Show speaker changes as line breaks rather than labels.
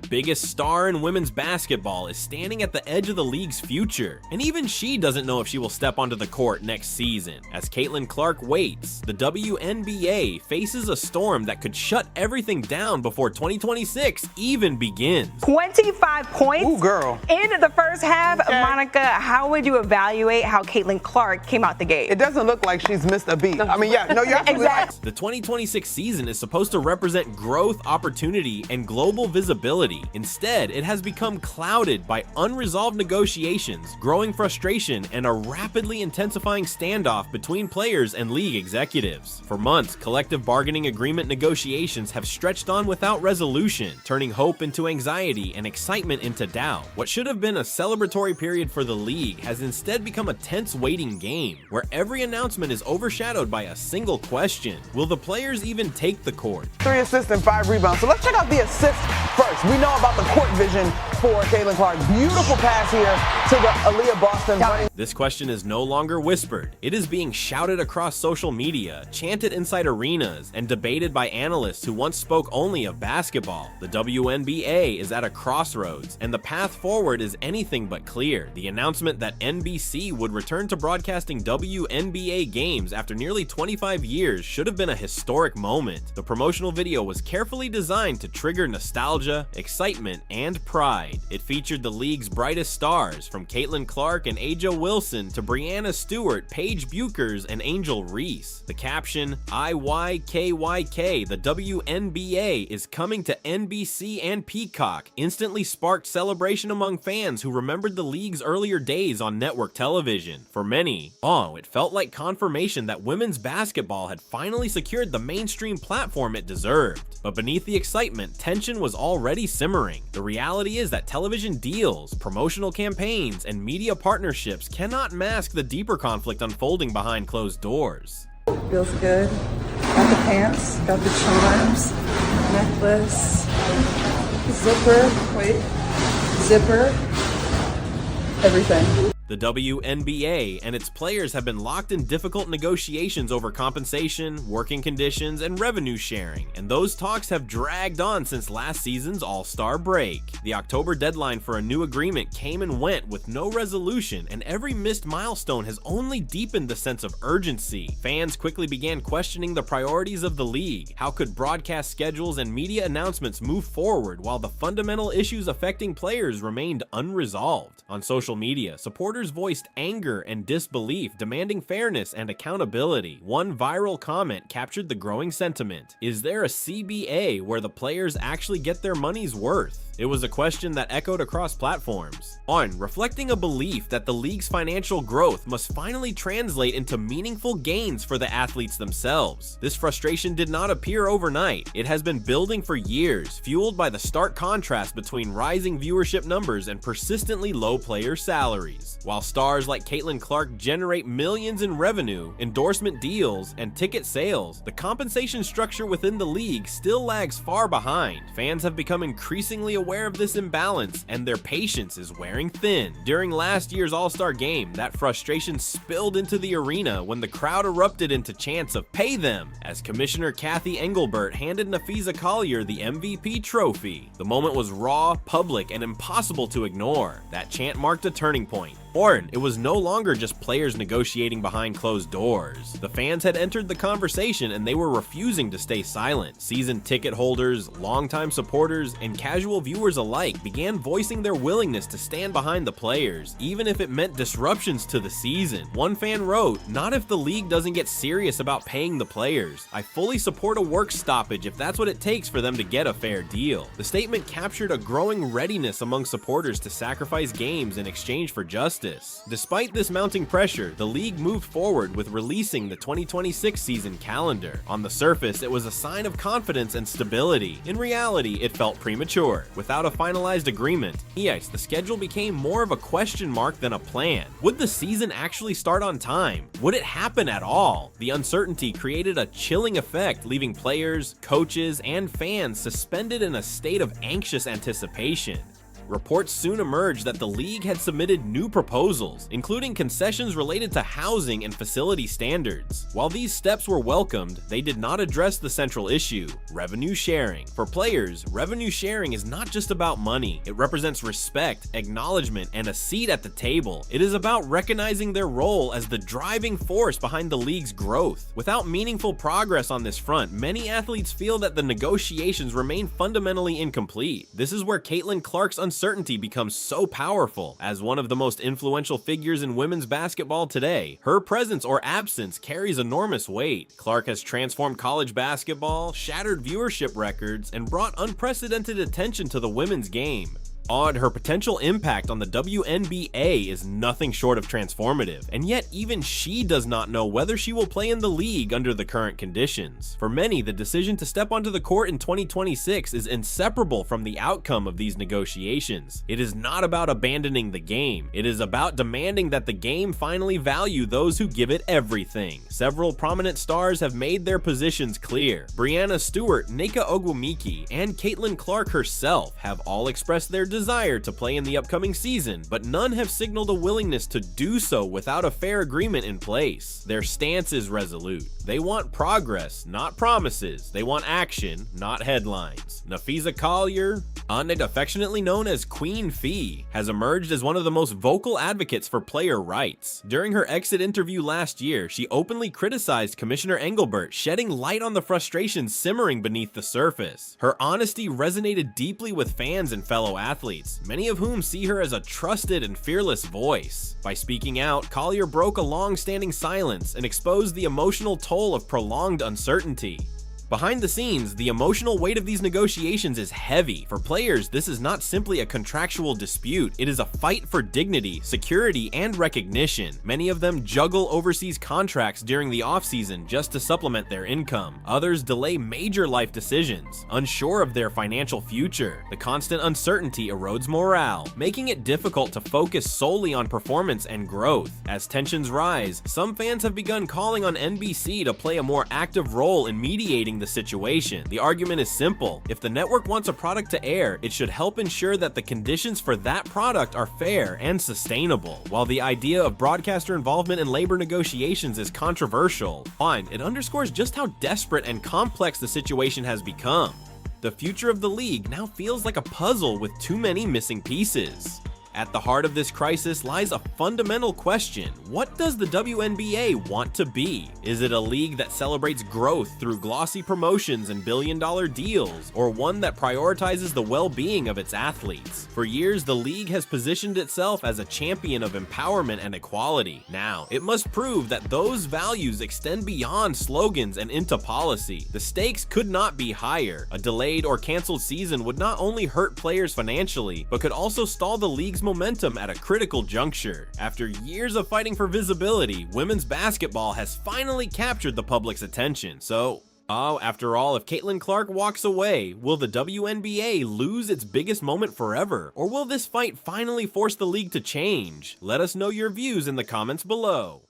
biggest star in women's basketball is standing at the edge of the league's future, and even she doesn't know if she will step onto the court next season. As Caitlin Clark waits, the WNBA faces a storm that could shut everything down before 2026 even begins.
25 points
Ooh, girl.
in the first half.
Okay.
Monica, how would you evaluate how Caitlin Clark came out the gate?
It doesn't look like she's missed a beat. I mean, yeah, no, you're absolutely right.
The 2026 season is supposed to represent growth, opportunity, and global visibility. Instead, it has become clouded by unresolved negotiations, growing frustration, and a rapidly intensifying standoff between players and league executives. For months, collective bargaining agreement negotiations have stretched on without resolution, turning hope into anxiety and excitement into doubt. What should have been a celebratory period for the league has instead become a tense waiting game, where every announcement is overshadowed by a single question: will the players even take the court?
3 assists and 5 rebounds. So let's check out the assists first. We know about the court vision for Caitlin Clark. Beautiful pass here to the Aaliyah Boston.
This question is no longer whispered. It is being shouted across social media, chanted inside arenas, and debated by analysts who once spoke only of basketball. The WNBA is at a crossroads, and the path forward is anything but clear. The announcement that NBC would return to broadcasting WNBA games after nearly 25 years should have been a historic moment. The promotional video was carefully designed to trigger nostalgia, excitement, and pride. It featured the league's brightest stars, from Caitlin Clark and Aja Wilson to Brianna Stewart, Paige Buchers, and Angel Reese. The caption, "IYKYK, the WNBA is coming to NBC and Peacock," instantly sparked celebration among fans who remembered the league's earlier days on network television. For many, it felt like confirmation that women's basketball had finally secured the mainstream platform it deserved. But beneath the excitement, tension was already simmering. The reality is that television deals, promotional campaigns, and media partnerships cannot mask the deeper conflict unfolding behind closed doors.
Feels good. Got the pants, got the charms, necklace, zipper, everything.
The WNBA and its players have been locked in difficult negotiations over compensation, working conditions, and revenue sharing, and those talks have dragged on since last season's All-Star break. The October deadline for a new agreement came and went with no resolution, and every missed milestone has only deepened the sense of urgency. Fans quickly began questioning the priorities of the league. How could broadcast schedules and media announcements move forward while the fundamental issues affecting players remained unresolved? On social media, supporters voiced anger and disbelief, demanding fairness and accountability. One viral comment captured the growing sentiment: is there a CBA where the players actually get their money's worth? It was a question that echoed across platforms, reflecting a belief that the league's financial growth must finally translate into meaningful gains for the athletes themselves. This frustration did not appear overnight. It has been building for years, fueled by the stark contrast between rising viewership numbers and persistently low player salaries. While stars like Caitlin Clark generate millions in revenue, endorsement deals, and ticket sales, the compensation structure within the league still lags far behind. Fans have become increasingly aware of this imbalance, and their patience is wearing thin. During last year's All-Star game, that frustration spilled into the arena when the crowd erupted into chants of "pay them" as Commissioner Kathy Engelbert handed Nafisa Collier the MVP trophy. The moment was raw, public, and impossible to ignore. That chant marked a turning point. It was no longer just players negotiating behind closed doors. The fans had entered the conversation, and they were refusing to stay silent. Season ticket holders, longtime supporters, and casual viewers alike began voicing their willingness to stand behind the players, even if it meant disruptions to the season. One fan wrote, "Not if the league doesn't get serious about paying the players. I fully support a work stoppage if that's what it takes for them to get a fair deal." The statement captured a growing readiness among supporters to sacrifice games in exchange for justice. Despite this mounting pressure, the league moved forward with releasing the 2026 season calendar. On the surface, it was a sign of confidence and stability. In reality, it felt premature. Without a finalized agreement, the schedule became more of a question mark than a plan. Would the season actually start on time? Would it happen at all? The uncertainty created a chilling effect, leaving players, coaches, and fans suspended in a state of anxious anticipation. reports soon emerged that the league had submitted new proposals, including concessions related to housing and facility standards. While these steps were welcomed, they did not address the central issue: revenue sharing. For players, revenue sharing is not just about money. It represents respect, acknowledgement, and a seat at the table. It is about recognizing their role as the driving force behind the league's growth. Without meaningful progress on this front, many athletes feel that the negotiations remain fundamentally incomplete. This is where Caitlin Clark's uncertainty becomes so powerful. As one of the most influential figures in women's basketball today, her presence or absence carries enormous weight. Clark has transformed college basketball, shattered viewership records, and brought unprecedented attention to the women's game. Her potential impact on the WNBA is nothing short of transformative, and yet even she does not know whether she will play in the league under the current conditions. For many, the decision to step onto the court in 2026 is inseparable from the outcome of these negotiations. It is not about abandoning the game. It is about demanding that the game finally value those who give it everything. Several prominent stars have made their positions clear. Breanna Stewart, Nneka Ogwumike, and Caitlin Clark herself have all expressed their desire to play in the upcoming season, but none have signaled a willingness to do so without a fair agreement in place. Their stance is resolute. They want progress, not promises. They want action, not headlines. Napheesa Collier, affectionately known as Queen Fee, has emerged as one of the most vocal advocates for player rights. During her exit interview last year, she openly criticized Commissioner Engelbert, shedding light on the frustrations simmering beneath the surface. Her honesty resonated deeply with fans and fellow athletes, many of whom see her as a trusted and fearless voice. By speaking out, Collier broke a long-standing silence and exposed the emotional toll of prolonged uncertainty. Behind the scenes, the emotional weight of these negotiations is heavy. For players, this is not simply a contractual dispute. It is a fight for dignity, security, and recognition. Many of them juggle overseas contracts during the offseason just to supplement their income. Others delay major life decisions, unsure of their financial future. The constant uncertainty erodes morale, making it difficult to focus solely on performance and growth. As tensions rise, some fans have begun calling on NBC to play a more active role in mediating the situation. The argument is simple: if the network wants a product to air, it should help ensure that the conditions for that product are fair and sustainable. While the idea of broadcaster involvement in labor negotiations is controversial, it underscores just how desperate and complex the situation has become. The future of the league now feels like a puzzle with too many missing pieces. At the heart of this crisis lies a fundamental question: what does the WNBA want to be? Is it a league that celebrates growth through glossy promotions and billion-dollar deals, or one that prioritizes the well-being of its athletes? For years, the league has positioned itself as a champion of empowerment and equality. Now, it must prove that those values extend beyond slogans and into policy. The stakes could not be higher. A delayed or canceled season would not only hurt players financially, but could also stall the league's momentum at a critical juncture. After years of fighting for visibility, women's basketball has finally captured the public's attention. So, after all, if Caitlin Clark walks away, will the WNBA lose its biggest moment forever? Or will this fight finally force the league to change? Let us know your views in the comments below.